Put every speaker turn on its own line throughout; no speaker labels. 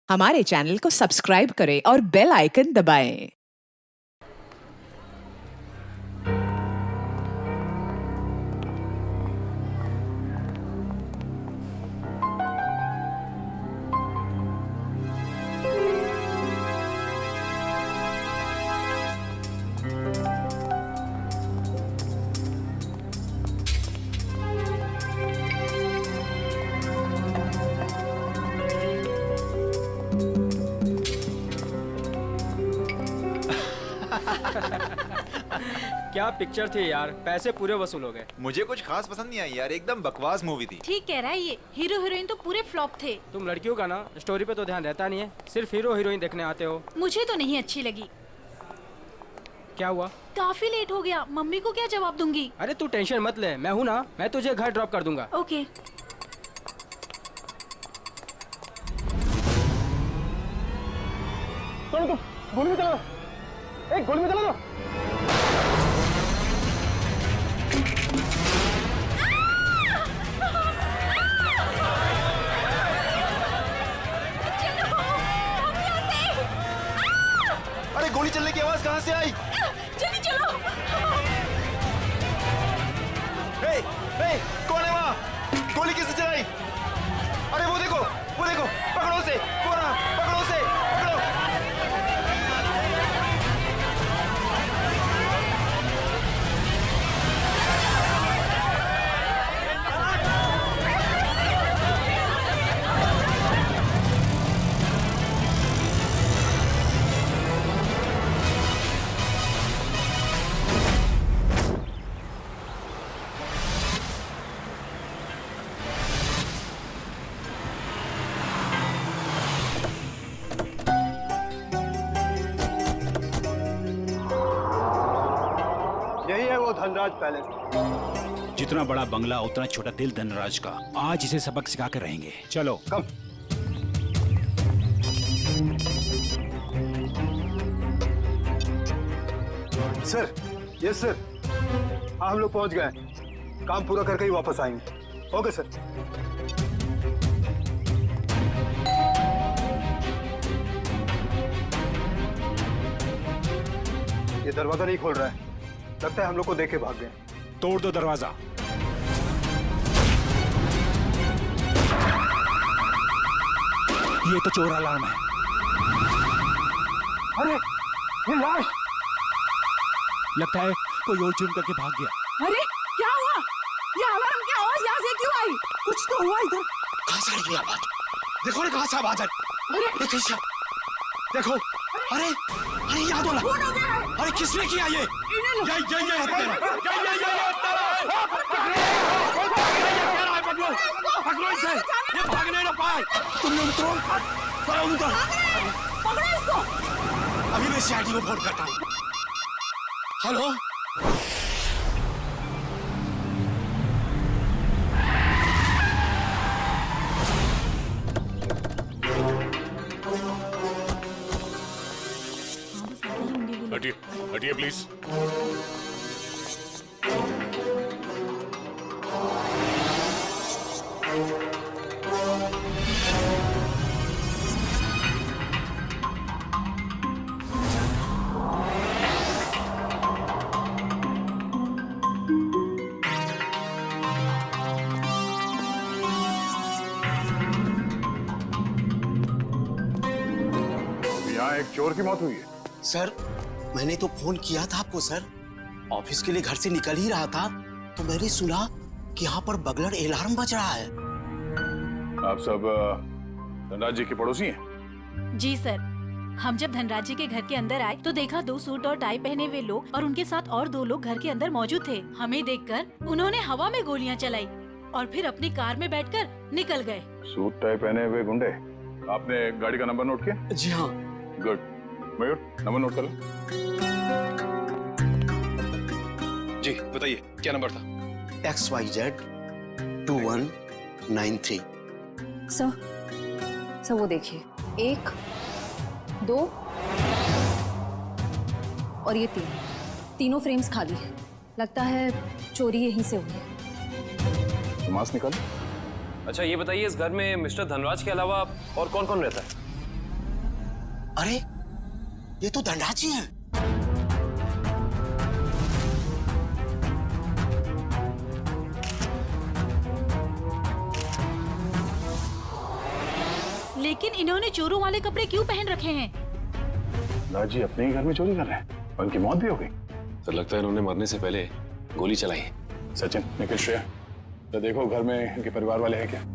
हमारे चैनल को सब्सक्राइब करें और बेल आइकन दबाएं।
क्या पिक्चर थी यार, पैसे पूरे वसूल हो गए।
मुझे कुछ खास पसंद नहीं आई यार, एकदम बकवास मूवी थी।
ठीक कह रहा है ये, हीरो हीरोइन तो पूरे फ्लॉप थे।
तुम लड़कियों का ना स्टोरी पे तो ध्यान रहता नहीं है, सिर्फ हीरो हीरोइन देखने आते हो।
मुझे तो नहीं अच्छी लगी।
क्या हुआ?
काफी लेट हो गया, मम्मी को क्या जवाब दूंगी?
अरे तू टेंशन मत ले, मैं हूँ ना, मैं तुझे घर ड्रॉप कर दूंगा।
ओके।
गोली में चला दो, एक गोली में चला दो।
अरे गोली चलने की आवाज कहाँ से आई?
जल्दी चलो।
हे, कौन है वहाँ? गोली किसने चलाई? अरे वो देखो, पकड़ो उसे, पकड़ो उसे, पकड़ो।
यही है वो धनराज पैलेस।
जितना बड़ा बंगला उतना छोटा दिल धनराज का। आज इसे सबक सिखा कर रहेंगे। चलो।
कम। Sir, yes sir. हाँ, हम लोग पहुंच गए। काम पूरा करके ही वापस आएंगे। Okay sir. ये दरवाजा नहीं खोल रहा है, लगता है हम लोग को देख के भाग गए।
तोड़ दो दरवाजा। ये तो चोर अलार्म है।
अरे, ये लाश!
लगता है कोई और जुर्म करके भाग गया।
अरे क्या हुआ? ये अलार्म की आवाज यहाँ से क्यों आई? कुछ तो हुआ इधर।
कहाँ से आ रही है आवाज? देखो ना कहाँ से आवाज आ रही है। कैसे? देखो, अरे याद हो रहा। अरे किसने किया ये? पकड़ो इसे, ये भागने ना पाए। तुम लोग उतरो,
पकड़ो इसको।
अभी मैं सीआईडी को फोन करता हूँ। हेलो,
हटिए हटिए प्लीज।
यहाँ एक चोर की मौत हुई है।
सर मैंने तो फोन किया था आपको सर। ऑफिस के लिए घर से निकल ही रहा था तो मैंने सुना कि यहाँ पर बगलर अलार्म बज रहा है।
आप सब धनराज जी के पड़ोसी हैं?
जी सर, हम जब धनराज जी के घर के अंदर आए तो देखा 2 सूट और टाई पहने हुए लोग और उनके साथ और 2 लोग घर के अंदर मौजूद थे। हमें देखकर उन्होंने हवा में गोलियां चलाई और फिर अपनी कार में बैठकर निकल गए।
सूट टाई पहने हुए गुंडे। आपने गाड़ी का नंबर नोट किया?
जी हाँ।
गुड। मयूर, नंबर नोट कर लो।
जी बताइए क्या नंबर था?
XYZ 2193।
सर वो देखिए, 1 2 और ये 3, तीनों फ्रेम्स खाली है। लगता है चोरी यहीं से हुई है।
तो मास्क निकालो।
अच्छा ये बताइए, इस घर में मिस्टर धनराज के अलावा और कौन कौन रहता है?
अरे ये तो धनराज जी हैं।
लेकिन इन्होंने चोरों वाले कपड़े क्यों पहन रखे हैं?
धनराज जी अपने ही घर में चोरी कर रहे हैं और उनकी मौत भी हो गई।
सर लगता है इन्होंने मरने से पहले गोली चलाई है।
सचिन, निखिल, श्रेया, तो देखो घर में इनके परिवार वाले हैं क्या?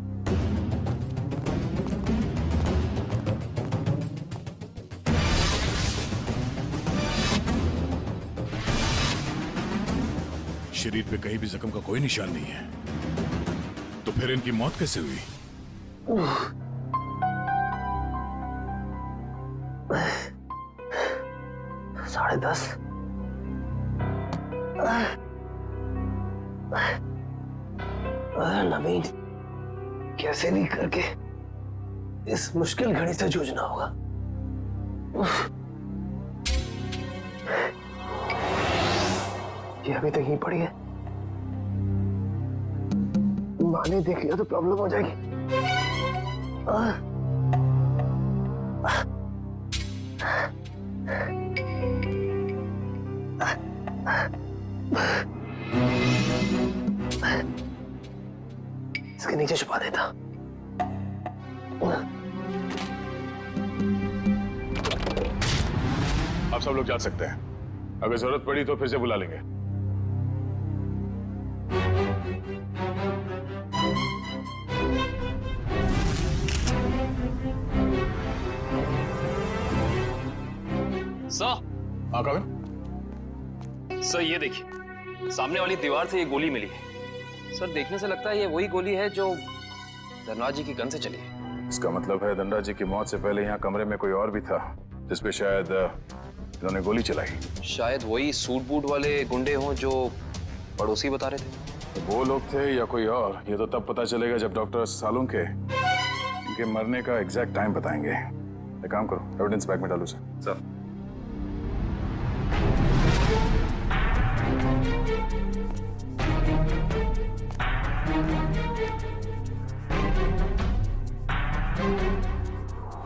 शरीर पे कहीं भी जख्म का कोई निशान नहीं है, तो फिर इनकी मौत कैसे हुई?
10:30। नवीन, कैसे भी करके इस मुश्किल घड़ी से जूझना होगा। ये अभी तक यहीं पड़ी है, माँ ने देख लिया तो प्रॉब्लम हो जाएगी। इसके नीचे छुपा देता।
आप सब लोग जा सकते हैं, अगर जरूरत पड़ी तो फिर से बुला लेंगे।
सर,
हाँ कविन?
सर ये देखिए, सामने वाली दीवार से ये गोली मिली है। सर देखने से लगता है ये वही गोली है जो धनराज जी की गन से चली है।
इसका मतलब है धनराज जी की मौत से पहले यहाँ कमरे में कोई और भी था जिसपे शायद इन्होंने गोली चलाई।
शायद वही सूट बूट वाले गुंडे हों जो पड़ोसी बता रहे थे।
तो वो लोग थे या कोई और, ये तो तब पता चलेगा जब डॉक्टर सालुंके के इनके मरने का एग्जैक्ट टाइम बताएंगे। एक काम करो, एविडेंस बैग में डालो सर।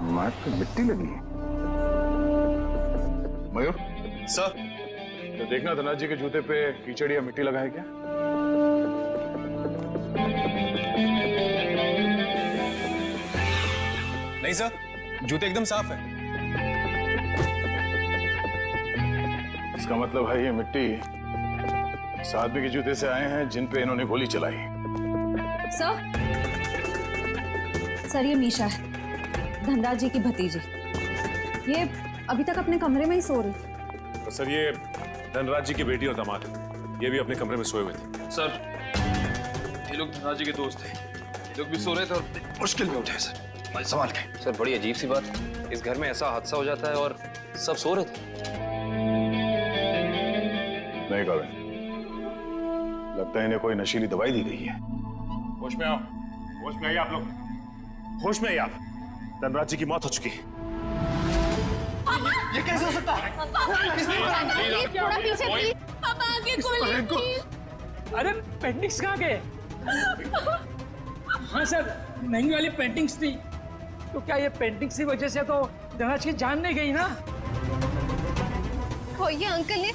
मैट पे मिट्टी लगी है। मयूर
सर,
तो देखना धनराज जी के जूते पे कीचड़ या मिट्टी लगा है क्या?
नहीं सर, जूते एकदम साफ है।
इसका मतलब है ये मिट्टी इस आदमी के जूते से आए हैं जिन पे इन्होंने गोली चलाई।
सर ये मीशा है, धनराज जी की भतीजी। ये अभी तक अपने कमरे में ही सो रही थी।
तो सर ये धनराज जी की बेटी और दामाद है, ये भी अपने कमरे में सोए हुए थे।
सर ये लोग धनराज जी के दोस्त थे, ये लोग भी सो रहे थे और मुश्किल में उठे सर। संभाल के। सर बड़ी अजीब सी बात, इस घर में ऐसा हादसा हो जाता है और सब सो रहे थे।
नहीं कविन, लगता है इन्हें कोई नशीली दवाई दी गई है।
होश में आओ, होश में आइए आप लोग, होश में आइए आप। धनराज जी की मौत हो चुकी है।
ये कैसे हो सकता है?
थोड़ा पीछे प्लीज। पापा आगे गोली।
अरे पेंटिंग्स कहाँ गए? हाँ सर, महंगी वाली पेंटिंग्स थी। तो क्या ये पेंटिंग्स की वजह से तो धनराज की जान नहीं गई ना?
ये अंकल ने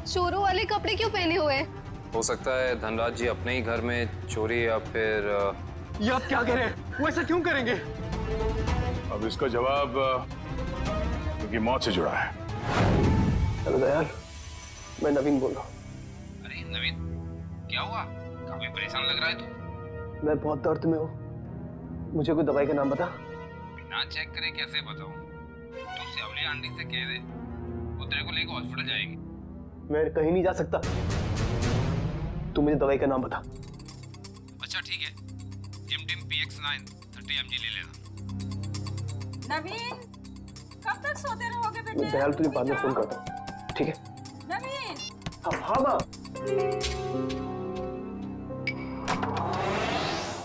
चोरों वाले कपड़े क्यों पहने हुए हैं?
हो सकता है धनराज जी अपने ही घर में चोरी या फिर
ये आप क्या कह रहे हैं? वो ऐसा क्यों करेंगे?
अब इसका जवाब उनकी मौत से जुड़ा है।
हेलो दयाल, मैं नवीन बोल रहा हूँ।
अरे नवीन, क्या हुआ? काफी परेशान लग रहा है तू।
मैं बहुत दर्द में हूँ, मुझे कोई दवाई का नाम बता।
बिना चेक करे कैसे बताऊं? तू सेवली आंटी से कह दे, वो तेरे को लेकर हॉस्पिटल जाएगी।
मैं कहीं नहीं जा सकता, तू मुझे दवाई का नाम बता।
अच्छा ठीक है, जिम PX9 30 mg ले लेना।
नवीन, कब तक सोते रहोगे बेटे?
मैं दयाल तुझे बाद में फोन करता हूँ, ठीक है?
नवीन।
हाँ माँ।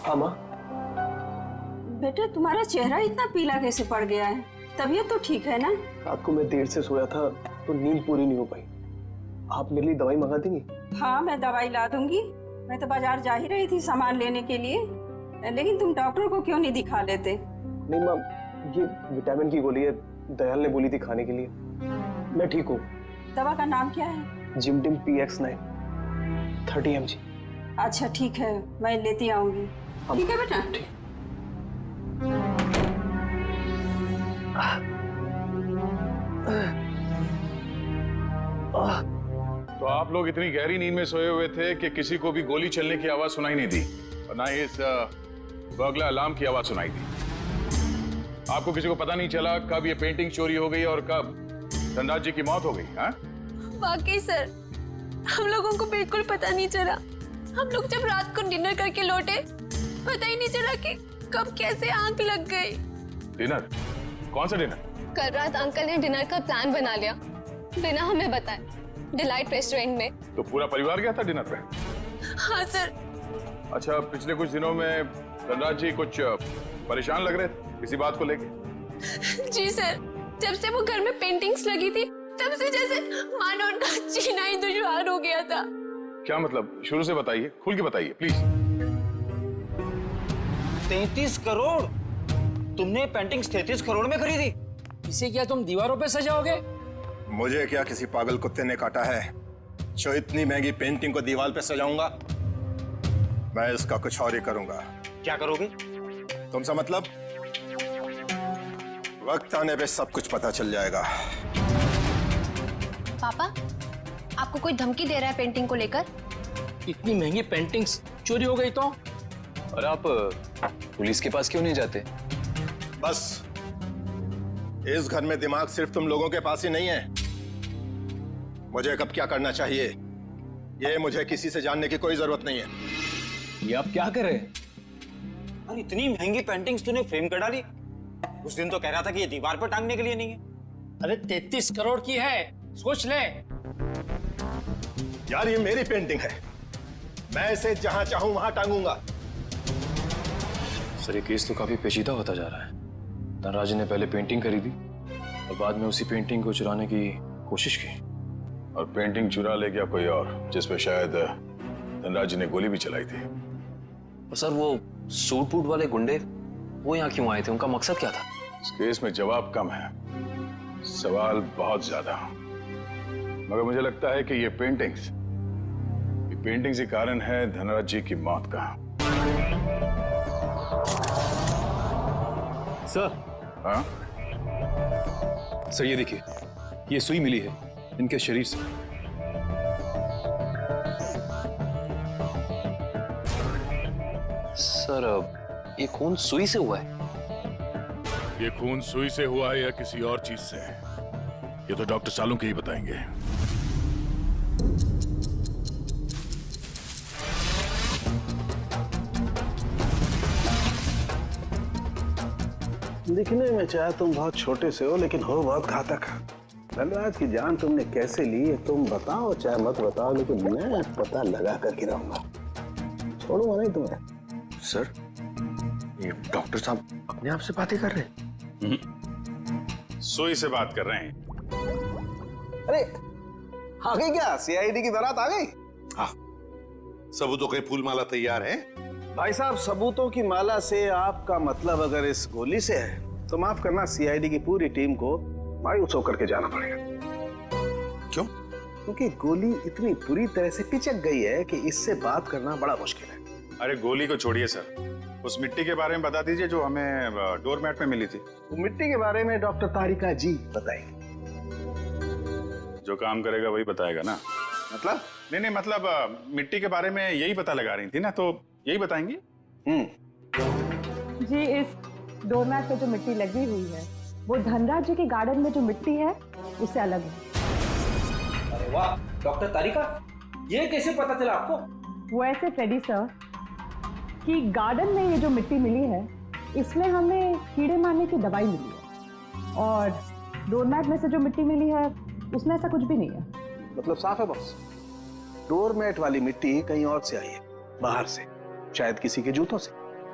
हाँ माँ।
बेटे तुम्हारा चेहरा इतना पीला कैसे पड़ गया है? तबीयत तो ठीक है ना?
रात को मैं देर से सोया था तो नींद पूरी नहीं हो पाई। आप मेरे लिए दवाई मंगा देंगी?
हाँ मैं दवाई ला दूंगी। मैं तो बाजार जा ही रही थी सामान लेने के लिए, लेकिन तुम डॉक्टर को क्यों नहीं दिखा लेते?
नहीं माँ, ये विटामिन की गोली है, दयाल ने बोली थी खाने के लिए। मैं ठीक हूँ।
दवा का नाम क्या है?
जिमटिम PX9 30 mg।
अच्छा ठीक है, मैं लेती आऊंगी। ठीक है बेटा।
तो आप लोग इतनी गहरी नींद में सोए हुए थे कि किसी को भी गोली चलने की आवाज सुनाई नहीं दी और ना ही इस बर्गला अलार्म की आवाज सुनाई दी। आपको किसी को पता नहीं चला कब ये पेंटिंग चोरी हो गई और कब धनराज जी की मौत हो गई? हाँ?
वाकई सर, हम लोगों को बिल्कुल पता नहीं चला। हम लोग जब रात को डिनर करके लौटे, पता ही नहीं चला कि कब कैसे आंख लग गई।
डिनर? कौन सा डिनर?
कल रात अंकल ने डिनर का प्लान बना लिया बिना हमें बताए, डिलाइट रेस्टोरेंट में।
तो पूरा परिवार गया था डिनर पे?
हाँ सर।
अच्छा, पिछले कुछ दिनों में धनराज जी कुछ परेशान लग रहे थे किसी बात को लेके?
जी सर, जब से वो घर में पेंटिंग्स लगी थी तब से जैसे मानो उनका जीना ही दुश्वार हो गया था।
क्या मतलब? शुरू से बताइए, खुल के बताइए प्लीज।
33 करोड़? तुमने पेंटिंग्स 33 करोड़ में खरीदी?
इसे क्या तुम दीवारों पे सजाओगे?
मुझे क्या किसी पागल कुत्ते ने काटा है जो इतनी महंगी पेंटिंग को दीवार पे सजाऊंगा? मैं इसका कुछ और ही करूंगा।
क्या करोगे?
तुमसे मतलब? वक्त आने पे सब कुछ पता चल जाएगा।
पापा, आपको कोई धमकी दे रहा है पेंटिंग को लेकर?
इतनी महंगी पेंटिंग्स चोरी हो गई तो?
और आप पुलिस के पास क्यों नहीं जाते?
बस इस घर में दिमाग सिर्फ तुम लोगों के पास ही नहीं है। मुझे कब क्या करना चाहिए ये मुझे किसी से जानने की कोई जरूरत नहीं है।
ये आप क्या कर रहे हैं? अरे इतनी महंगी पेंटिंग्स तूने फ्रेम कर डाली। उस दिन तो कह रहा था कि ये दीवार पर टांगने के लिए नहीं है।
अरे 33 करोड़ की है, सोच ले।
यार ये मेरी पेंटिंग है, मैं इसे जहां चाहूं वहां टांगूंगा।
सर, ये केस तो काफी पेचीदा होता जा रहा है। धनराज ने पहले पेंटिंग खरीदी और बाद में उसी पेंटिंग को चुराने की कोशिश की।
और पेंटिंग चुरा ले गया कोई और, जिसपे शायद धनराज जी ने गोली भी चलाई थी।
और सर, वो सूट बूट वाले गुंडे वो यहाँ क्यों आए थे? उनका मकसद क्या था?
इस केस में जवाब कम है, सवाल बहुत ज्यादा। मगर मुझे लगता है कि ये पेंटिंग्स ही कारण है धनराज जी की मौत का।
सर।
हाँ?
सर, ये देखिए, ये सुई मिली है इनके शरीर से। सर, ये खून सुई से हुआ है?
ये खून सुई से हुआ है या किसी और चीज से, ये तो डॉक्टर सालुंके ही बताएंगे।
दिखने में चाहे तुम बहुत छोटे से हो, लेकिन हो बहुत घातक। धनराज की जान तुमने कैसे ली है तुम बताओ, चाहे मत बताओ, लेकिन मैं पता लगा कर गिराऊंगा। छोड़ूंगा नहीं तुम्हें।
सर, ये डॉक्टर साहब अपने आप से बातें कर रहे हैं?
सुई से बात कर रहे हैं।
अरे आ गई क्या? CID की बारात आ गई?
हाँ, सबूतों के फूल माला तैयार है।
भाई साहब, सबूतों की माला से आपका मतलब अगर इस गोली से है तो माफ करना, CID की पूरी टीम को मायूस होकर के जाना पड़ेगा।
क्यों?
क्योंकि गोली इतनी बुरी तरह से पिचक गई है कि इससे बात करना बड़ा मुश्किल है।
अरे गोली को छोड़िए सर, उस मिट्टी के बारे में बता दीजिए जो हमें डोरमैट में मिली थी।
तो मिट्टी के बारे में डॉक्टर तारिका जी बताएंगे।
जो काम करेगा वही बताएगा ना?
मतलब?
नहीं, मतलब मिट्टी के बारे में यही पता लगा रही थी ना, तो यही बताएंगी।
जी, इस डोरमैट पे जो मिट्टी लगी हुई है वो धनराज जी के गार्डन में जो मिट्टी है उससे अलग है।
अरे वाह, डॉक्टर तारिका, ये कैसे पता चला आपको?
वो ऐसे फ्रेडी सर कि गार्डन में ये जो मिट्टी मिली है इसमें हमें कीड़े मारने की दवाई मिली है, और डोरमैट में से जो मिट्टी मिली है उसमें ऐसा कुछ भी नहीं है।
मतलब साफ है बॉस, डोरमैट वाली मिट्टी कहीं और से आई है, बाहर से, शायद किसी के जूतों से।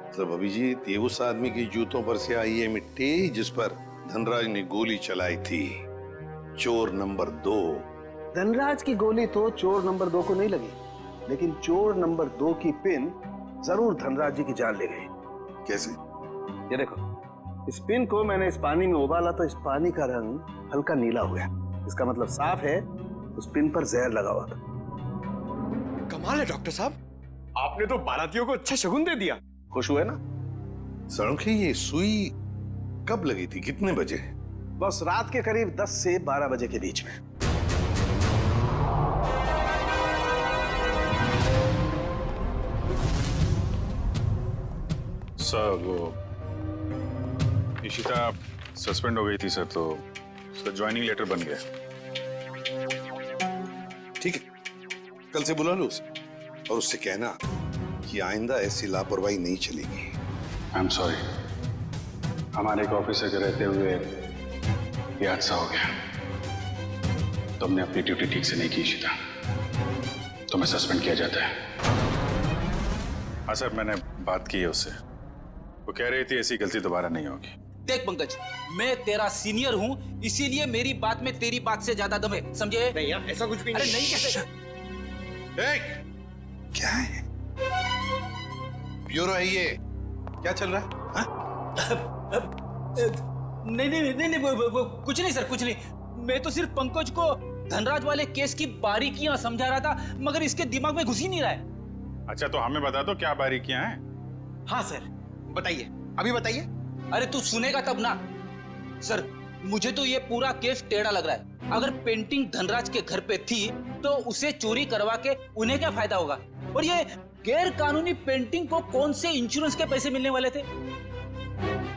मतलब अभिजीत, ये उस आदमी की जूतों पर से आई है मिट्टी जिस पर धनराज ने गोली चलाई थी, चोर नंबर 2।
धनराज की गोली तो चोर नंबर 2 को नहीं लगी, लेकिन चोर नंबर 2 की पिन जरूर धनराज जी की जान ले गई।
कैसे?
ये देखो, इस पिन को मैंने इस पानी में उबाला तो इस पानी का रंग हल्का नीला हो गया। इसका मतलब साफ है उस पिन पर जहर लगा हुआ था।
कमाल है डॉक्टर साहब, आपने तो बारातियों को अच्छा शगुन दे दिया।
खुश हुए ना?
सड़ोखी, ये सुई कब लगी थी, कितने बजे?
बस रात के करीब 10 से 12 बजे के बीच में।
सर वो इशिता सस्पेंड हो गई थी सर, तो उसका ज्वाइनिंग लेटर बन गया।
ठीक है, कल से बुला लो उसे और उससे कहना कि आइंदा ऐसी लापरवाही नहीं चलेगी।
आई एम सॉरी, हमारे एक ऑफिसर के रहते हुए ये हादसा हो गया। तुमने अपनी ड्यूटी ठीक से नहीं की इशिता, तुम्हें सस्पेंड किया जाता है। हाँ सर, मैंने बात की है उससे, वो कह रही थी ऐसी गलती दोबारा नहीं होगी।
देख पंकज, मैं तेरा सीनियर हूँ, इसीलिए मेरी बात में तेरी बात से ज्यादा दम है, समझे?
नहीं यार, ऐसा कुछ भी
अरे नहीं कैसे?
क्या है? ब्यूरो है ये, क्या चल रहा है?
नहीं, वो कुछ नहीं सर, कुछ नहीं। मैं तो सिर्फ पंकज को धनराज वाले केस की बारीकियां समझा रहा था, मगर इसके दिमाग में घुस ही नहीं रहा है।
अच्छा, तो हमें बता दो क्या बारीकियां हैं?
हाँ सर, बताइए, अभी बताइए।
अरे तू सुनेगा तब ना। सर, मुझे तो ये पूरा केस टेढ़ा लग रहा है। अगर पेंटिंग धनराज के घर पे थी तो उसे चोरी करवा के उन्हें क्या फायदा होगा? और ये गैर कानूनी पेंटिंग को कौन से इंश्योरेंस के पैसे मिलने वाले थे?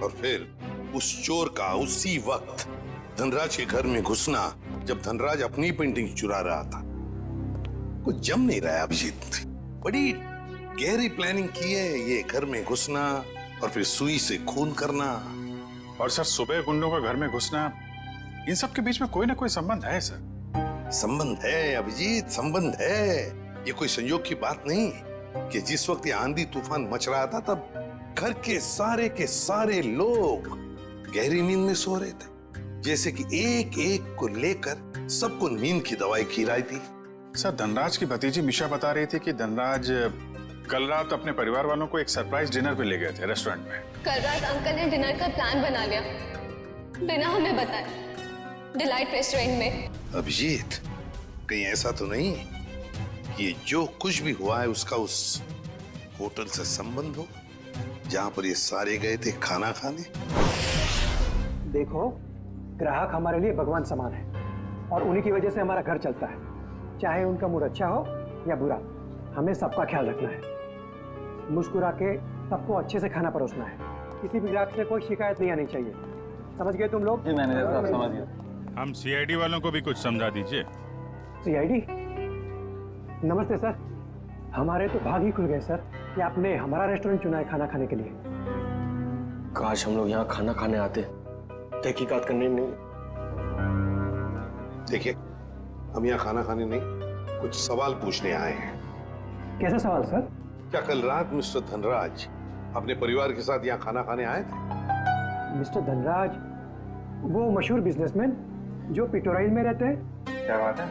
और फिर उस चोर का उसी वक्त धनराज के घर में घुसना, जब धनराज अपनी पेंटिंग चुरा रहा था। कुछ जम नहीं रहा है अभिजीत, बड़ी गहरी प्लानिंग की है ये घर में घुसना और फिर सुई से खून करना।
और सर, सुबह गुंडों का घर में घुसना, इन सब के बीच में कोई ना कोई संबंध है सर।
संबंध है अभिजीत, संबंध है। ये कोई संयोग की बात नहीं कि जिस वक्त ये आंधी तूफान मच रहा था तब घर के सारे लोग गहरी नींद में सो रहे थे, जैसे कि एक एक को लेकर सबको नींद की दवाई खिलाई थी।
सर, धनराज की भतीजी मिशा बता रही थी कि धनराज कल रात अपने परिवार वालों को एक सरप्राइज डिनर पे ले गए थे रेस्टोरेंट में।
कल रात अंकल ने डिनर का प्लान बना लिया, बिना हमें बताए, डिलाइट रेस्टोरेंट में।
अभिजीत, कहीं ऐसा तो नहीं कि ये जो कुछ भी हुआ है उसका उस होटल से संबंध हो जहां पर ये सारे गए थे खाना खाने?
देखो, ग्राहक हमारे लिए भगवान समान है और उन्हीं की वजह से हमारा घर चलता है। चाहे उनका मूड अच्छा हो या बुरा, हमें सबका ख्याल रखना है। मुस्कुरा के सबको अच्छे से खाना परोसना है। किसी भी ग्राहक से कोई शिकायत नहीं आनी चाहिए। समझ गए तुम लोग?
जी मैनेजर साहब, समझ गए।
हम सीआईडी वालों को भी कुछ समझा दीजिए।
सीआईडी? नमस्ते सर, हमारे तो भाग ही खुल गए सर कि आपने हमारा रेस्टोरेंट चुना है खाना खाने के लिए।
काश हम लोग यहाँ खाना खाने आते, तहकीकात करने नहीं।
देखिए, हम यहाँ खाना खाने नहीं, कुछ सवाल पूछने आए हैं।
कैसा सवाल सर?
क्या कल रात मिस्टर धनराज अपने परिवार के साथ यहाँ खाना खाने आए थे?
मिस्टर धनराज, वो मशहूर बिजनेसमैन जो पिटोराइल में रहते हैं।
क्या बात है?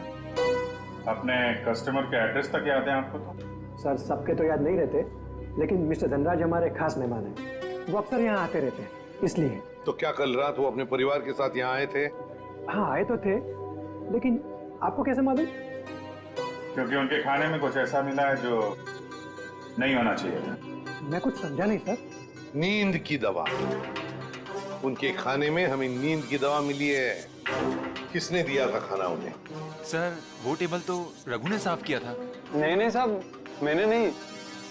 अपने कस्टमर के एड्रेस तक याद है आपको? तो
सर, सबके तो याद नहीं रहते, लेकिन मिस्टर धनराज हमारे खास मेहमान हैं। वो अक्सर यहाँ आते रहते हैं, इसलिए।
तो क्या कल रात वो अपने परिवार के साथ यहाँ आए थे?
हाँ, आए तो थे, लेकिन आपको कैसे मालूम?
क्योंकि उनके खाने में कुछ ऐसा मिला है जो नहीं होना चाहिए था।
मैं कुछ समझा नहीं सर।
नींद की दवा। उनके खाने में हमें नींद की दवा मिली है। किसने दिया था खाना उन्हें?
सर, वो टेबल तो रघु ने साफ किया था।
नहीं साहब, मैंने नहीं।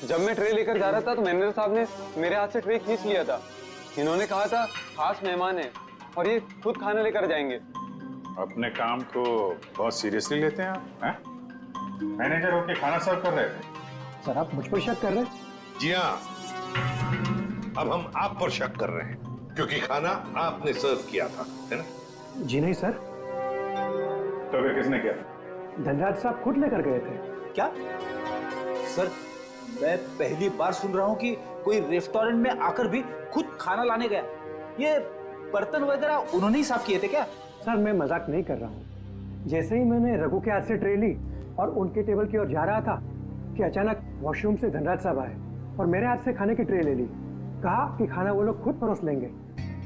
जब मैं ट्रे लेकर जा रहा था तो मैनेजर साहब ने मेरे हाथ से ट्रे खींच लिया था। इन्होंने कहा था खास मेहमान है और ये खुद खाना लेकर जाएंगे।
अपने काम को बहुत सीरियसली लेते हैं आप, हैं? मैनेजर होके खाना सर्व कर रहे थे।
सर, आप मुझ पर शक कर रहे हैं?
जी हाँ, अब हम आप पर शक कर रहे हैं क्योंकि खाना आपने सर्व किया था, है ना?
जी नहीं सर।
तो फिर किसने किया?
धनराज साहब खुद लेकर गए थे।
क्या? सर, मैं पहली बार सुन रहा हूँ कि कोई रेस्टोरेंट में आकर भी खुद खाना लाने गया। ये बर्तन वगैरह उन्होंने ही साफ किए थे क्या?
सर, मैं मजाक नहीं कर रहा हूँ। जैसे ही मैंने रघु के हाथ से ट्रे ली और उनके टेबल की ओर जा रहा था कि अचानक वॉशरूम से धनराज साहब आए और मेरे हाथ से खाने की ट्रे ले ली। कहा कि खाना वो लोग खुद परोस लेंगे।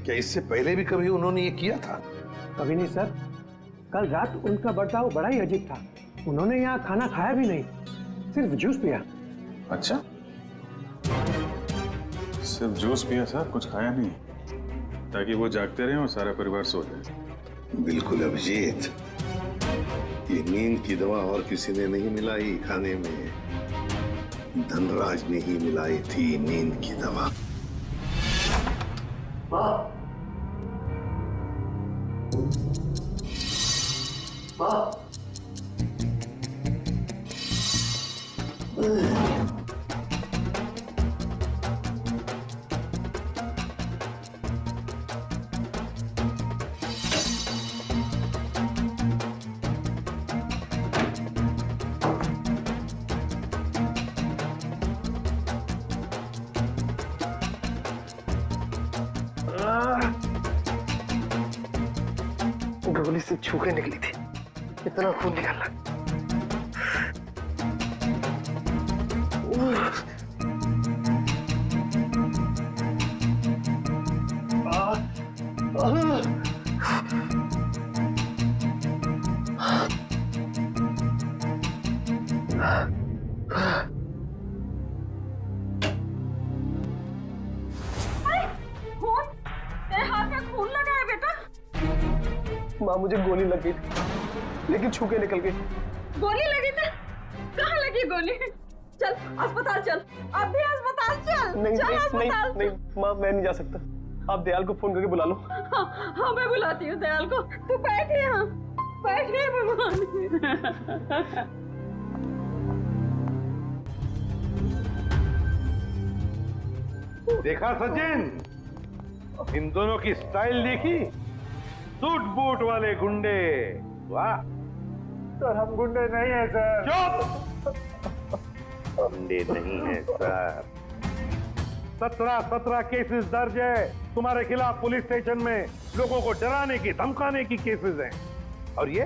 क्या इससे पहले भी कभी उन्होंने ये किया था?
कभी नहीं सर। कल रात उनका बर्ताव बड़ा ही अजीब था। उन्होंने यहाँ खाना खाया भी नहीं, सिर्फ जूस पिया।
अच्छा, सिर्फ जूस पिया सर, कुछ खाया नहीं, ताकि वो जागते रहे और सारा परिवार सो जाए।
बिल्कुल अभिजीत, ये नींद की दवा और किसी ने नहीं मिलाई खाने में, धनराज ने ही मिलाई थी नींद की दवा।
माँ, माँ,
गोली से छू के निकली थी, इतना खून निकाला। माँ, मुझे गोली लग गई थी, लेकिन छू के निकल गई।
गोली लगी थी? कहाँ लगी गोली? चल अस्पताल चल, अब भी अस्पताल चल।
नहीं,
चल
नहीं,
अस्पताल।
नहीं, नहीं, माँ मैं नहीं जा सकता। आप दयाल को फोन करके बुला लो।
हाँ, मैं बुलाती हूँ दयाल को। तू बैठ यहाँ, बैठ गए भगवान।
देखा सचिन, इन दोनों की स्टाइल देखी? सूट बूट वाले गुंडे। वाह
सर, हम गुंडे नहीं हैं सर।
चुप! गुंडे नहीं हैं सर। 17 केसेस दर्ज है तुम्हारे खिलाफ पुलिस स्टेशन में, लोगों को डराने की धमकाने की केसेस हैं। और ये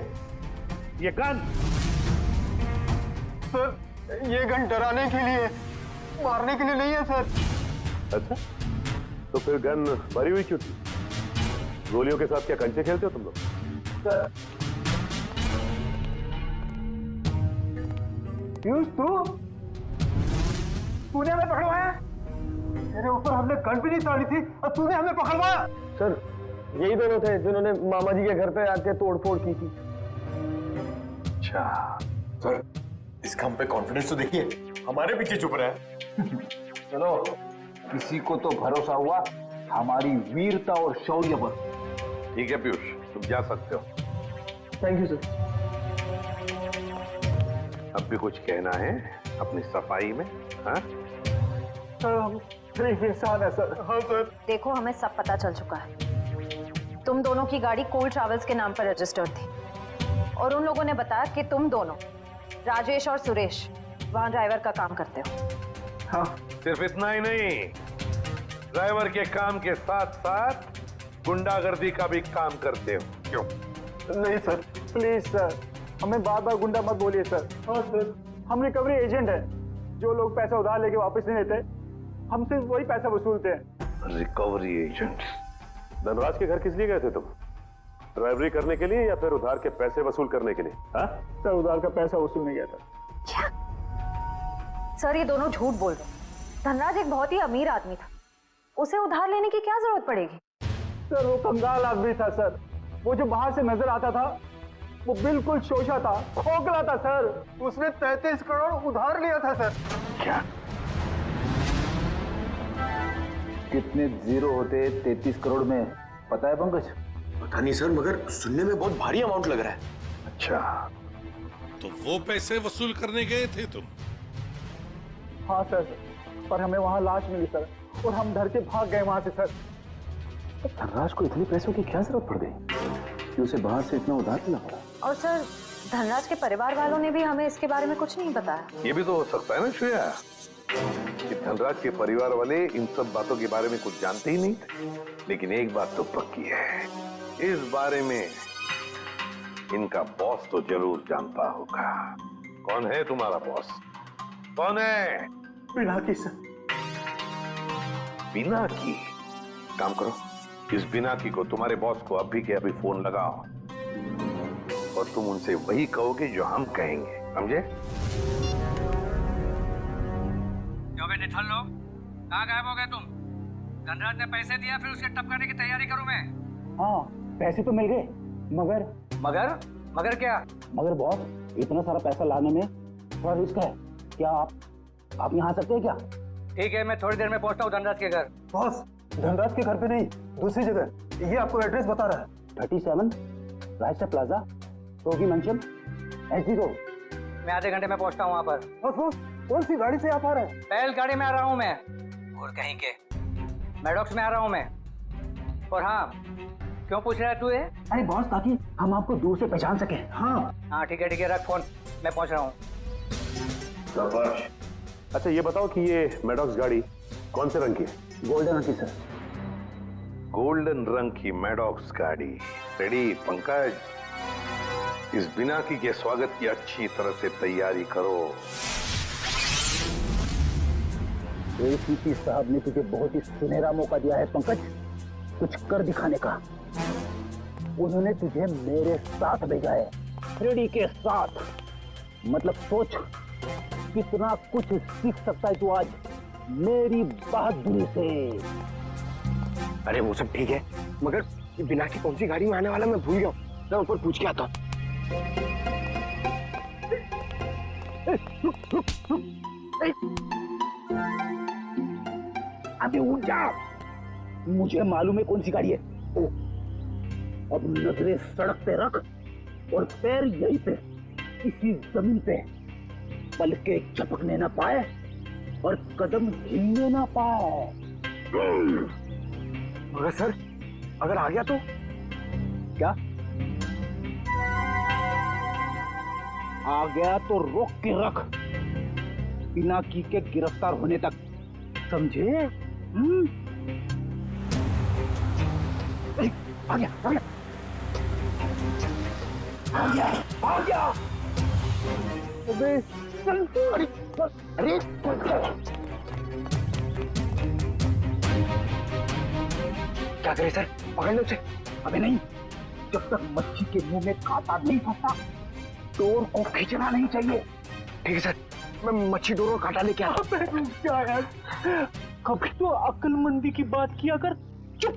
गन?
सर, ये गन डराने के लिए, मारने के लिए नहीं है सर।
अच्छा, तो फिर गन भरी हुई क्यों थी? गोलियों के साथ क्या कंचे खेलते हो तुम लोग?
पीयूष, तूने हमें पकड़वाया? तेरे ऊपर हमने गन भी नहीं ताड़ी थी और तूने हमें पकड़वाया? सर, यही दोनों थे जिन्होंने मामा जी के घर पे आके तोड़फोड़ की थी।
अच्छा सर, इसका हम पे कॉन्फिडेंस तो देखिए, हमारे पीछे चुप रहा है।
चलो, किसी को तो भरोसा हुआ हमारी वीरता और शौर्य पर।
ठीक है पीयूष, तुम जा सकते हो।
Thank you sir.
अब भी कुछ कहना है अपनी सफाई में? हाँ
सर, हम गरीब इंसान है सर। हाँ सर।
देखो, हमें सब पता चल चुका है। तुम दोनों की गाड़ी कोल ट्रैवल्स के नाम पर रजिस्टर्ड थी और उन लोगों ने बताया कि तुम दोनों, राजेश और सुरेश, वहां ड्राइवर का काम करते हो।
हाँ, सिर्फ इतना ही नहीं, ड्राइवर के काम के साथ साथ गुंडागर्दी का भी काम करते हो। क्यों?
नहीं सर, प्लीज सर, हमें बार बार गुंडा मत बोलिए सर। हाँ सर, हम रिकवरी एजेंट हैं। जो लोग पैसा उधार लेके वापस नहीं देते, हम सिर्फ वही पैसा वसूलते हैं।
Recovery agent? धनराज के घर किस लिए गए थे तुम? ड्राइवरी करने के लिए या फिर उधार के पैसे वसूल करने के लिए? हाँ
सर, उधार का पैसा वसूलने गया था।
क्या? सर, ये दोनों झूठ बोल रहे हैं। धनराज एक बहुत ही अमीर आदमी था, उसे उधार लेने की क्या जरूरत पड़ेगी?
सर, वो कंगाल आदमी था सर। वो जो बाहर से नजर आता था, वो बिल्कुल शोषा था, खोखला था सर। उसने 33 करोड़ उधार लिया था सर।
क्या?
कितने जीरो होते 33 करोड़ में, पता है पंकज?
पता नहीं सर, मगर सुनने में बहुत भारी अमाउंट लग रहा है।
अच्छा, तो वो पैसे वसूल करने गए थे तुम?
हाँ सर, पर हमें वहां लाश मिली सर और हम डर के भाग गए वहां से सर। धनराज को इतने पैसों की क्या जरूरत पड़ गई कि उसे बाहर से इतना उधार लेना पड़ा?
और सर, धनराज के परिवार वालों ने भी हमें इसके बारे में कुछ नहीं बताया।
ये भी तो हो सकता है ना श्रेया, कि धनराज के परिवार वाले इन सब बातों के बारे में कुछ जानते ही नहीं थे। लेकिन एक बात तो पक्की है, इस बारे में इनका बॉस तो जरूर जानता होगा। कौन है तुम्हारा बॉस? कौन है?
पिनाकी सर।
पिनाकी? काम करो, इस बिनाकी को, तुम्हारे बॉस को अभी के अभी फोन लगाओ और तुम उनसे वही कहोगे जो हम कहेंगे, समझे?
निठल लोग कहाँ गायब हो गए तुम? धनराज ने पैसे दिया, फिर उसके टपकाने की तैयारी करूं मैं।
हाँ, पैसे तो मिल गए, मगर
मगर क्या?
मगर बॉस, इतना सारा पैसा लाने में थोड़ा रिस्क है। क्या आप यहाँ आ सकते हैं क्या?
ठीक है, मैं थोड़ी देर में पहुंचता हूँ धनराज के घर।
बॉस, धनराज के घर पे नहीं, दूसरी जगह। ये आपको एड्रेस बता रहा है।
37 राइस्टर प्लाजा, रोगी मंचन, एसडी रोड।
मैं आधे घंटे में पहुंचता हूँ वहाँ पर।
बॉस, कौन सी गाड़ी से आप आ रहे हैं?
बैल गाड़ी में आ रहा हूँ मैं। और कहीं के मैडॉक्स में आ रहा हूँ मैं। और हाँ, क्यों पूछ रहा है तू ये?
अरे बॉस, ताकि हम आपको दूर से पहचान सके।
हाँ ठीक है, रख फोन, मैं पहुंच रहा हूँ।
अच्छा ये बताओ कि ये मैडॉक्स गाड़ी कौन से रंग की है?
गोल्डन रंग की सर।
गोल्डन रंग की मैडॉक्स गाड़ी रेडी। पंकज, इस बिनाकी के स्वागत की अच्छी तरह से तैयारी करो।
एसीपी साहब ने तुझे बहुत ही सुनहरा मौका दिया है पंकज, कुछ कर दिखाने का। उन्होंने तुझे मेरे साथ भेजा है, फ्रेडी के साथ। मतलब सोच कितना कुछ सीख सकता है तू आज मेरी बहादुरी से।
अरे वो सब ठीक है, मगर बिना की कौन सी गाड़ी में आने वाला मैं भूल गया। मैं ऊपर पूछ के आता हूँ।
अभी उठ जा, मुझे मालूम है कौन सी गाड़ी है। ओ, अब नजरें सड़क पे रख और पैर यहीं पे, इसी जमीन पे, पलके झपकने ना पाए और कदम हिलने ना पाए।
मगर सर, अगर आ गया तो?
क्या आ गया तो रोक के रख, बिना की के गिरफ्तार होने तक, समझे? आ गया, आ गया, आ गया, आ गया। अबे चल, अरे
क्या करे सर, पकड़ लो उसे।
अबे नहीं, जब तक मच्छी के मुंह में कांटा नहीं फंसता डोर को खींचना नहीं चाहिए।
ठीक है सर, मैं मच्छी डोर और कांटा लेके आता हूँ।
क्या है, कभी तो अक्लमंदी की बात किया कर। चुप।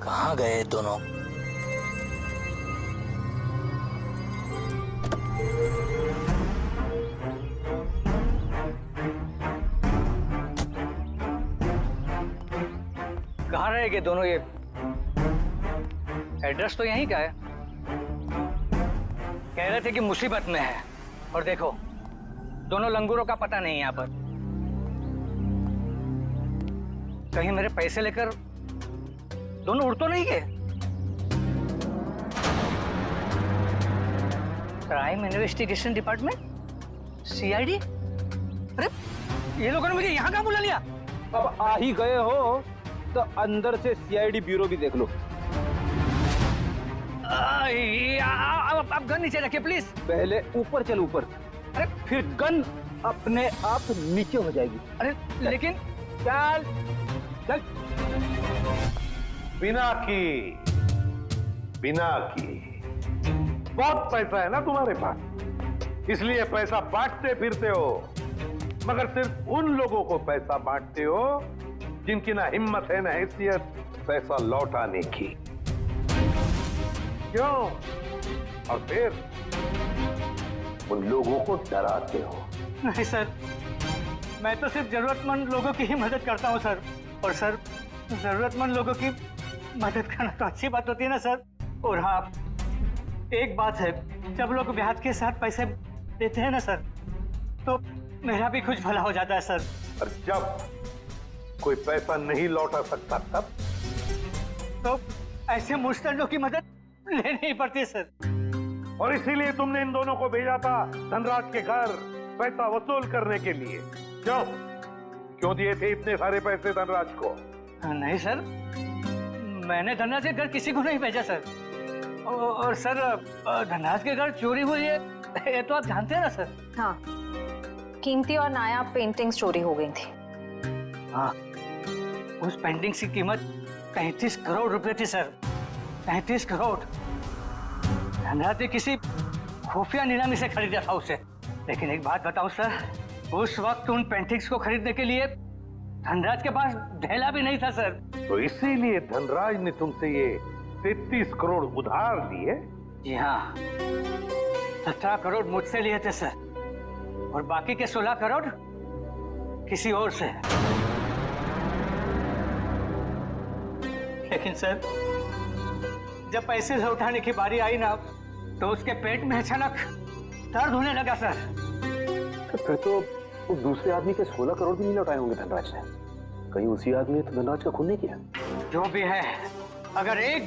कहाँ गए दोनों?
कहाँ रहेंगे दोनों? ये एड्रेस तो यहीं का है। कह रहे थे कि मुसीबत में है, और देखो दोनों लंगूरों का पता नहीं यहाँ पर। कहीं मेरे पैसे लेकर दोनों उड़ तो नहीं गए? Crime investigation department, CID? अरे ये लोगों ने मुझे यहाँ कहाँ बुला लिया?
अब आ ही गए हो तो अंदर से सीआईडी ब्यूरो भी देख लो।
आप गन नीचे रखिए प्लीज।
पहले ऊपर चल, ऊपर।
अरे
फिर गन अपने आप नीचे हो जाएगी।
अरे लेकिन
चल चल।
बिना की बहुत पैसा है ना तुम्हारे पास, इसलिए पैसा बांटते फिरते हो, मगर सिर्फ उन लोगों को पैसा बांटते हो जिनकी ना हिम्मत है ना हैसियत पैसा लौटाने की। क्यों? और फिर उन लोगों को डराते हो।
नहीं सर, मैं तो सिर्फ जरूरतमंद लोगों की ही मदद करता हूँ सर। और सर, जरूरतमंद लोगों की मदद करना तो अच्छी बात होती है ना सर। और हाँ, एक बात है, जब लोग ब्याज के साथ पैसे देते हैं ना सर, तो मेरा भी कुछ भला हो जाता है सर।
और जब कोई पैसा नहीं लौटा सकता तब
तो ऐसे मुस्तंडों की मदद लेनी ही पड़ती है सर।
और इसीलिए तुमने इन दोनों को भेजा था धनराज के घर पैसा वसूल करने के लिए। क्यों दिए थे इतने सारे पैसे धनराज को?
नहीं सर, मैंने धनराज के घर किसी को नहीं भेजा सर। और सर, धनराज के घर चोरी हुई है, ये तो आप जानते हैं ना सर।
हाँ, कीमती और नायाब पेंटिंग्स चोरी हो गई थी।
हाँ,
उस पेंटिंग की कीमत 35 करोड़ रुपए थी सर। 35 करोड़। धनराज ने किसी खुफिया नीलामी से खरीदा था उसे। लेकिन एक बात बताऊं सर, उस वक्त उन पेंटिंग्स को खरीदने के लिए धनराज के पास ढेला भी नहीं था सर।
तो इसीलिए धनराज ने तुमसे ये 33 करोड़ उधार लिए?
जी हाँ, 17 करोड़ मुझसे लिए थे सर, और बाकी के 16 करोड़ किसी और से। लेकिन सर, जब पैसे लौटाने की बारी आई ना, तो उसके पेट में अचानक दर्द होने लगा सर।
फिर तो उस दूसरे आदमी के 16 करोड़ भी नहीं लौटाए होंगे धनराज ने। कहीं उसी आदमी ने तो धनराज का खून नहीं किया?
जो भी है, अगर एक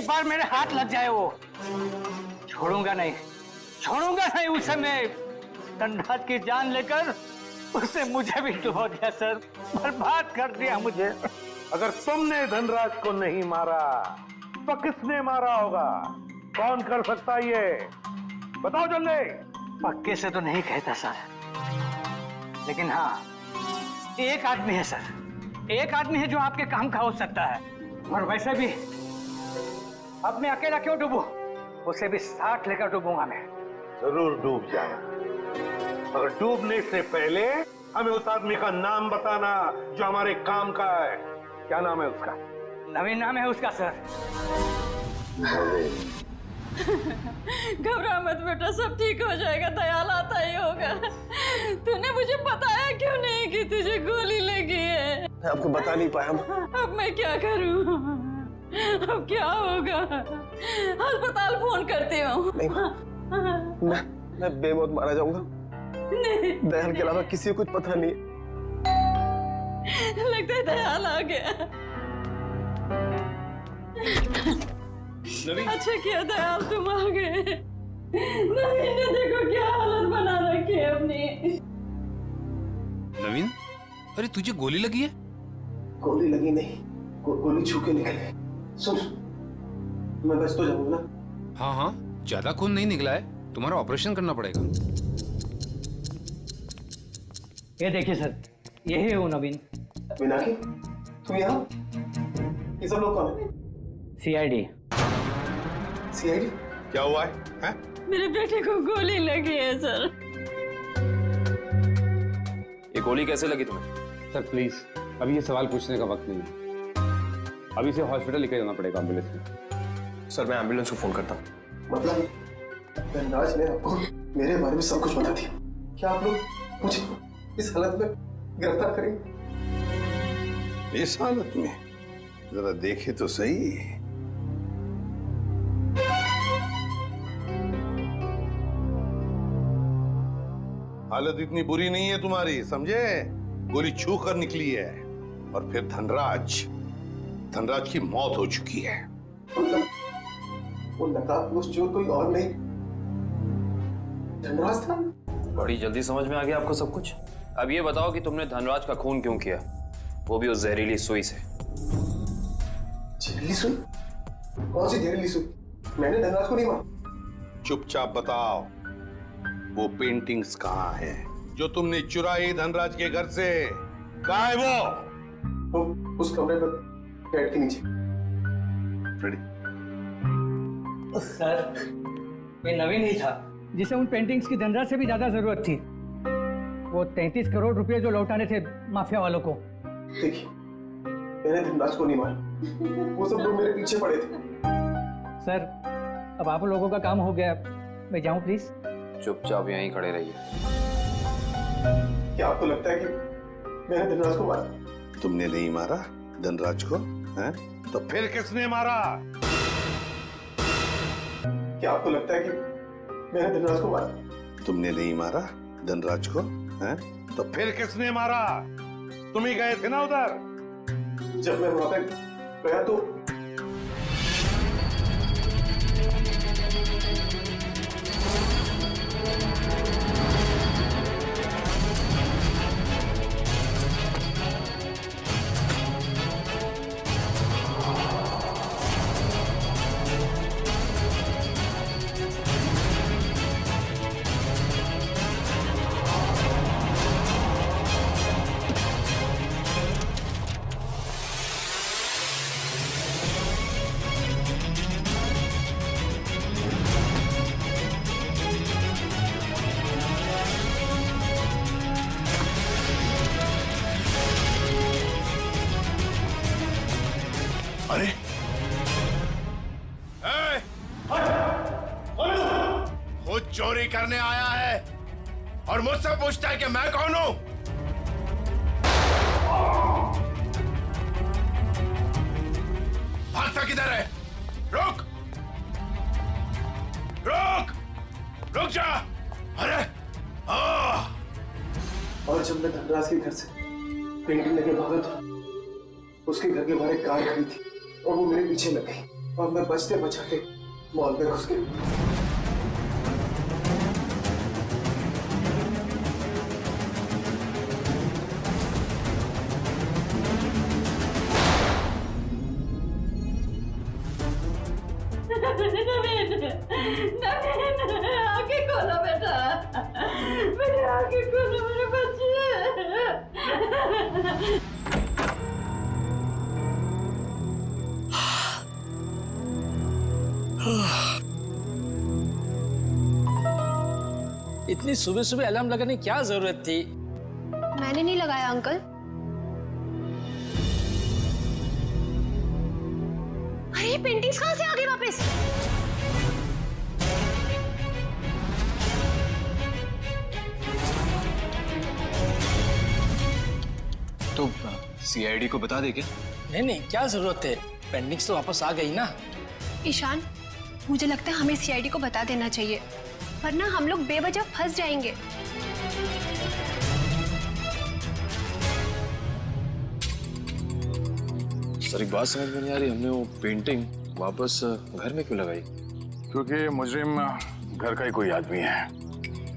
बार मेरे हाथ लग जाए वो, छोड़ूंगा नहीं उसे। मैं धनराज की जान लेकर उसने मुझे भी डुबो दिया सर, बर्बाद कर दिया मुझे।
अगर तुमने धनराज को नहीं मारा तो किसने मारा होगा? कौन कर सकता है ये? बताओ जल्दी।
पक्के से तो नहीं कहता सर, लेकिन हाँ, एक आदमी है सर। एक आदमी है जो आपके काम का हो सकता है। और वैसे भी अब मैं अकेला क्यों डूबूं? उसे भी साथ लेकर डूबूंगा मैं।
जरूर डूब जाए, मगर डूबने से पहले हमें उस आदमी का नाम बताना जो हमारे काम का है। क्या नाम है उसका?
नवीन नाम है उसका सर।
घबरा मत बेटा, सब ठीक हो जाएगा। दयाल आता ही होगा। तूने मुझे बताया क्यों नहीं कि तुझे गोली लगी है?
मैं आपको बता नहीं पाया।
अब मैं क्या करूं? अब क्या होगा? अस्पताल फोन करती हूँ।
मैं बेमौत मारा जाऊंगा। दयाल के अलावा किसी को कुछ पता नहीं।
लगता है दयाल आ गया। अच्छा किया दयाल तुम आ गए। नवीन ने देखो क्या हालत बना रखी है अपनी।
नवीन, अरे तुझे गोली लगी है?
गोली लगी नहीं, गोली छू के निकली। सुन, मैं बच तो जाऊंगा ना?
हाँ हाँ, ज्यादा खून नहीं निकला है, तुम्हारा ऑपरेशन करना पड़ेगा।
ये देखिए सर, यही है वो नवीन।
मीनाक्षी, तुम यहाँ? ये सब लोग कौन है?
सीआईडी।
सीआईडी? क्या हुआ है?
मेरे बेटे को गोली लगी है सर।
ये गोली कैसे लगी तुम्हें?
सर प्लीज, अभी ये सवाल पूछने का वक्त नहीं है। अभी इसे हॉस्पिटल लेकर जाना पड़ेगा एम्बुलेंस में।
सर मैं एम्बुलेंस को फोन करता हूँ। मतलब धनराज ने आपको मेरे बारे में सब कुछ बता दिया। क्या आप लोग मुझे इस हालत में गिरफ्तार करेंगे?
इस हालत में जरा देखे तो सही। हालत इतनी बुरी नहीं है तुम्हारी, समझे? गोली छू कर निकली है। और फिर धनराज की मौत हो चुकी है।
वो नकाबपोश चोर कोई और नहीं, धनराज था।
बड़ी जल्दी समझ में आ गया आपको सब कुछ। अब ये बताओ कि तुमने धनराज का खून क्यों किया, वो भी उस जहरीली सुई से।
जहरीली सुई? कौन सी जहरीली सुई? मैंने धनराज को नहीं मारा।
चुपचाप बताओ, वो पेंटिंग्स कहाँ है जो तुमने चुराई धनराज के घर से? कहाँ है वो
उस कमरे पर बेड के नीचे।
सर, ये नवीन ही था जिसे उन पेंटिंग्स की धनराज से भी ज्यादा जरूरत थी। वो 33 करोड़ रुपए जो लौटाने थे माफिया वालों को।
देखिए, मैंने धनराज को नहीं मारा, वो सब लोग मेरे पीछे पड़े थे।
सर, अब आप लोगों का काम हो गया, मैं जाऊं प्लीज?
चुपचाप यहीं खड़े रहिए।
क्या आपको लगता है कि मैंने धनराज को मारा?
तुमने नहीं मारा धनराज को, हैं? तो फिर किसने मारा?
क्या आपको लगता है कि मैंने धनराज को मारा?
तुमने नहीं मारा धनराज को, हैं? तो फिर किसने मारा? तुम ही गए थे ना उधर?
जब मैं वहां पे गया तो
अरे खुद चोरी करने आया है और मुझसे पूछता है कि मैं कौन हूं? भागता किधर है? रुक रुक रुक जा। अरे
और जब मैं धनराज के घर से पेंटिंग लेके भागा तो उसके घर के बाहर एक कार खड़ी थी और वो मेरे पीछे लग गई और मैं बचते बचाते मॉल में घुस गया।
आगे खोलो बेटा, मेरे आगे खोलो मेरे बच्चे।
इतनी सुबह सुबह अलार्म लगाने की क्या जरूरत थी?
मैंने नहीं लगाया अंकल। अरे ये पेंटिंग्स कहां से आ गई वापस?
तो सीआईडी को बता दे क्या?
नहीं, क्या जरूरत है? पेंटिंग्स तो वापस आ गई ना।
ईशान, मुझे लगता है हमें सीआईडी को बता देना चाहिए, वरना हम लोग बेवजह फंस जाएंगे।
सर एक बात समझ में नहीं आ रही, हमने वो पेंटिंग वापस घर में क्यों लगाई?
क्योंकि मुजरिम घर का ही कोई आदमी है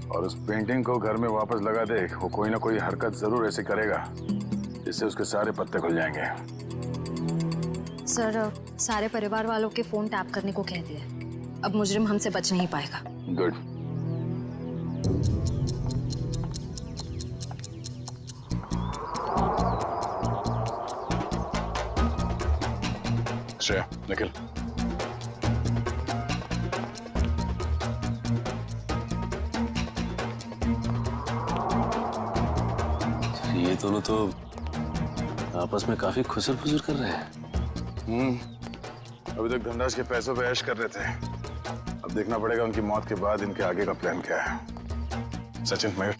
और उस पेंटिंग को घर में वापस लगा दे, वो कोई ना कोई हरकत जरूर ऐसे करेगा जिससे उसके सारे पत्ते खुल जाएंगे।
सर, सारे परिवार वालों के फोन टैप करने को कह दिया, अब मुजरिम हमसे बच नहीं पाएगा।
गुड। श्रेया, निकल।
ये दोनों तो आपस में काफी खुसर फुसर कर रहे हैं।
अभी तक धनराज के पैसों पे ऐश कर रहे थे, अब देखना पड़ेगा उनकी मौत के बाद इनके आगे का प्लान क्या है। सचिन, मयूर,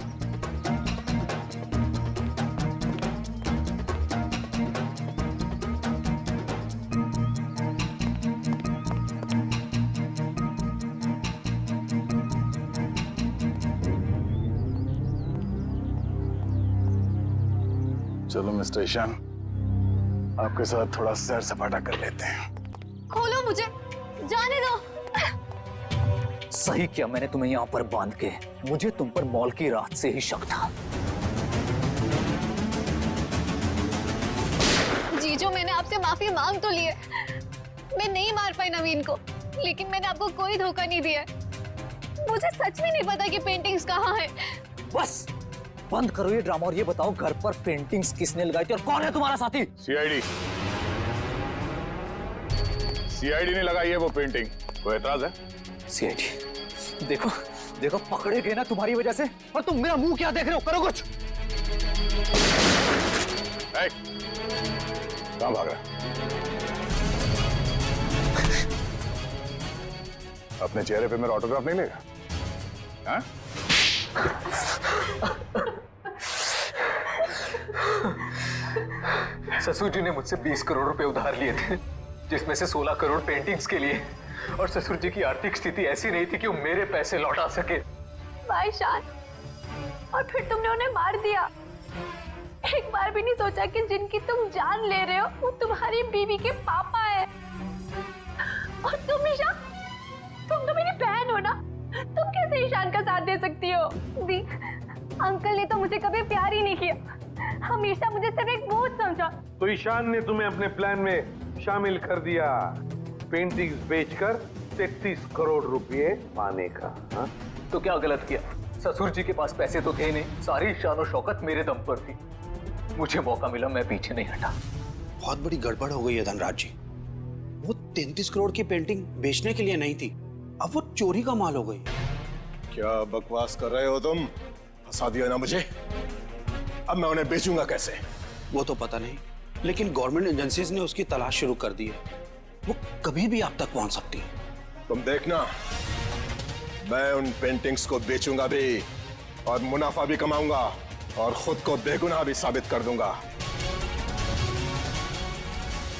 चलो मिस्टर ईशान, आपके साथ थोड़ा सैर सपाटा कर लेते हैं।
खोलो मुझे, जाने दो।
सही किया मैंने तुम्हें यहाँ पर बांध के, मुझे तुम पर मॉल की रात से ही शक था।
जीजू, मैंने आपसे माफी मांग तो ली है, मैं नहीं मार पाई नवीन को, लेकिन मैंने आपको कोई धोखा नहीं दिया। मुझे सच में नहीं पता कि पेंटिंग्स कहाँ है।
बस बंद करो ये ड्रामा और ये बताओ घर पर पेंटिंग्स किसने लगाई थी और कौन है तुम्हारा साथी?
सीआईडी ने लगाई है वो पेंटिंग, कोई एतराज है?
सीआईडी, देखो देखो पकड़े गए ना तुम्हारी वजह से, और तुम मेरा मुंह क्या देख रहे हो? करो कुछ।
कहां भाग रहा है? अपने चेहरे पे मेरा ऑटोग्राफ नहीं लेगा? हाँ?
ससुर जी ने मुझसे 20 करोड़ रुपए उधार लिए थे, जिसमें से 16 करोड़ पेंटिंग्स के लिए, और ससुर जी की आर्थिक स्थिति ऐसी नहीं थी कि वो मेरे पैसे लौटा सके।
भाई शान, और फिर तुमने उन्हें मार दिया। एक बार भी नहीं सोचा कि जिनकी तुम जान ले रहे हो वो तुम्हारी बीवी के पापा है। और तुम ईशान, तुम तो मेरी बहन हो ना, तुम कैसे ईशान का साथ दे सकती हो? दी, अंकल ने तो मुझे कभी प्यार ही नहीं किया, हमेशा मुझे सिर्फ एक बोझ समझा।
तो ईशान ने तुम्हें अपने प्लान में शामिल कर दिया, पेंटिंग्स बेचकर 33 करोड़ रुपए पाने का। हा?
तो क्या गलत किया? ससुर जी के पास पैसे तो थे नहीं, सारी शान और शौकत मेरे दम पर थी। मुझे मौका मिला, मैं पीछे नहीं हटा।
बहुत बड़ी गड़बड़ हो गई है धनराज जी। वो 33 करोड़ की पेंटिंग बेचने के लिए नहीं थी, अब वो चोरी का माल हो गई।
क्या बकवास कर रहे हो तुम? फंसा दिया ना मुझे, अब मैं उन्हें बेचूंगा कैसे?
वो तो पता नहीं,
लेकिन गवर्नमेंट एजेंसीज ने उसकी तलाश शुरू कर दी है। वो कभी भी आप तक पहुंच सकती है।
तुम देखना, मैं उन पेंटिंग्स को बेचूंगा भी और मुनाफा भी कमाऊंगा और खुद को बेगुनाह भी साबित कर दूंगा।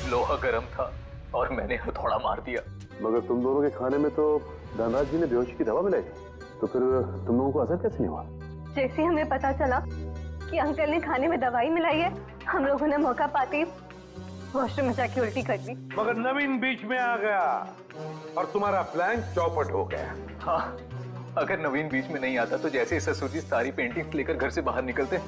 लोहा गर्म था और मैंने हथौड़ा मार दिया।
मगर तुम दोनों के खाने में तो धनराज जी ने बेहोशी की दवा मिलाई, तो फिर तुम लोगों को असर कैसे नहीं हुआ?
जैसे हमें पता चला कि अंकल ने खाने में दवाई मिलाई है, हम लोगों ने मौका पाते वॉशरूम में जाके उल्टी कर दी।
मगर नवीन बीच में आ गया और तुम्हारा प्लान चौपट हो गया।
हाँ, अगर नवीन बीच में नहीं आता तो जैसे ही ससुर जी सारी पेंटिंग्स लेकर घर से बाहर निकलते,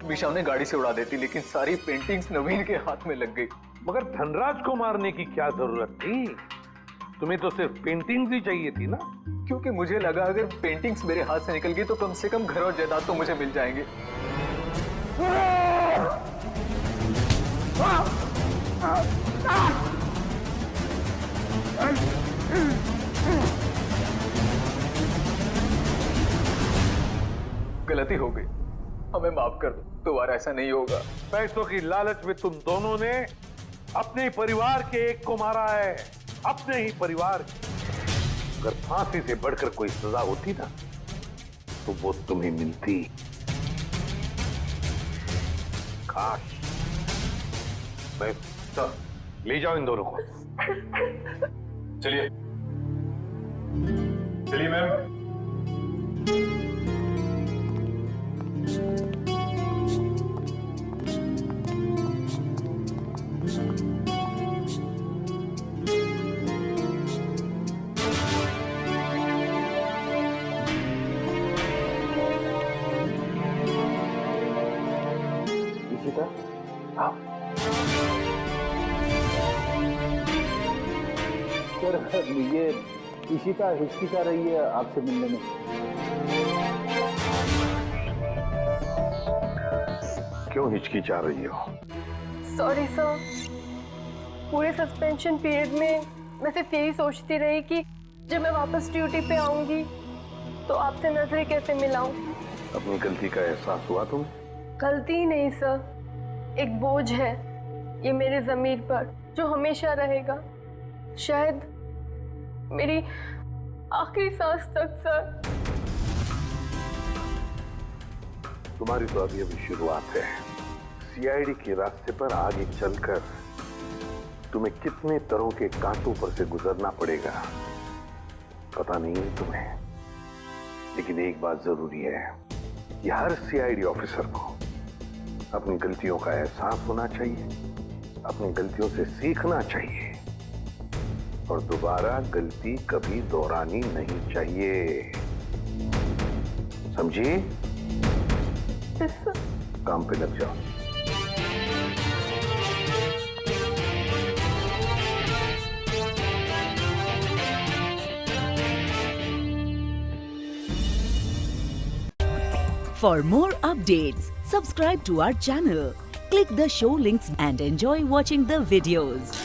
विशाल ने गाड़ी से उड़ा देती, लेकिन सारी पेंटिंग्स नवीन के हाथ में लग गई।
मगर धनराज को मारने की क्या जरूरत थी? तुम्हें तो सिर्फ पेंटिंग्स ही चाहिए थी ना?
क्योंकि मुझे लगा अगर पेंटिंग्स मेरे हाथ से निकल गई तो कम से कम घर और जायदाद तो मुझे मिल जाएंगे। गलती हो गई, हमें माफ कर दो, दोबारा ऐसा नहीं होगा।
पैसों की लालच में तुम दोनों ने अपने परिवार के एक को मारा है, अपने ही परिवार। अगर फांसी से बढ़कर कोई सजा होती ना तो वो तुम्हें मिलती। काश। मैं ले जाओ इन दोनों को।
चलिए चलिए मैम।
सर, ये इशिता हिचकिचा रही है आपसे मिलने में।
क्यों हिचकिचा रही हो?
सॉरी सर, पूरे सस्पेंशन पीरियड में मैं सिर्फ यही सोचती रही कि जब मैं वापस ड्यूटी पे आऊंगी तो आपसे नजरें कैसे मिलाऊं।
अपनी गलती का एहसास हुआ तुम्हें?
गलती नहीं सर, एक बोझ है ये मेरे ज़मीर पर जो हमेशा रहेगा, शायद मेरी आखिरी सांस तक। सर,
तुम्हारी तो अभी शुरुआत है। सीआईडी के रास्ते पर आगे चलकर तुम्हें कितने तरह के कांटों पर से गुजरना पड़ेगा पता नहीं है तुम्हें, लेकिन एक बात जरूरी है कि हर सीआईडी ऑफिसर को अपनी गलतियों का एहसास होना चाहिए, अपनी गलतियों से सीखना चाहिए और दोबारा गलती कभी दोहरानी नहीं चाहिए। समझी? काम पे लग जाओ।
For more updates, subscribe to our channel, click the show links and enjoy watching the videos.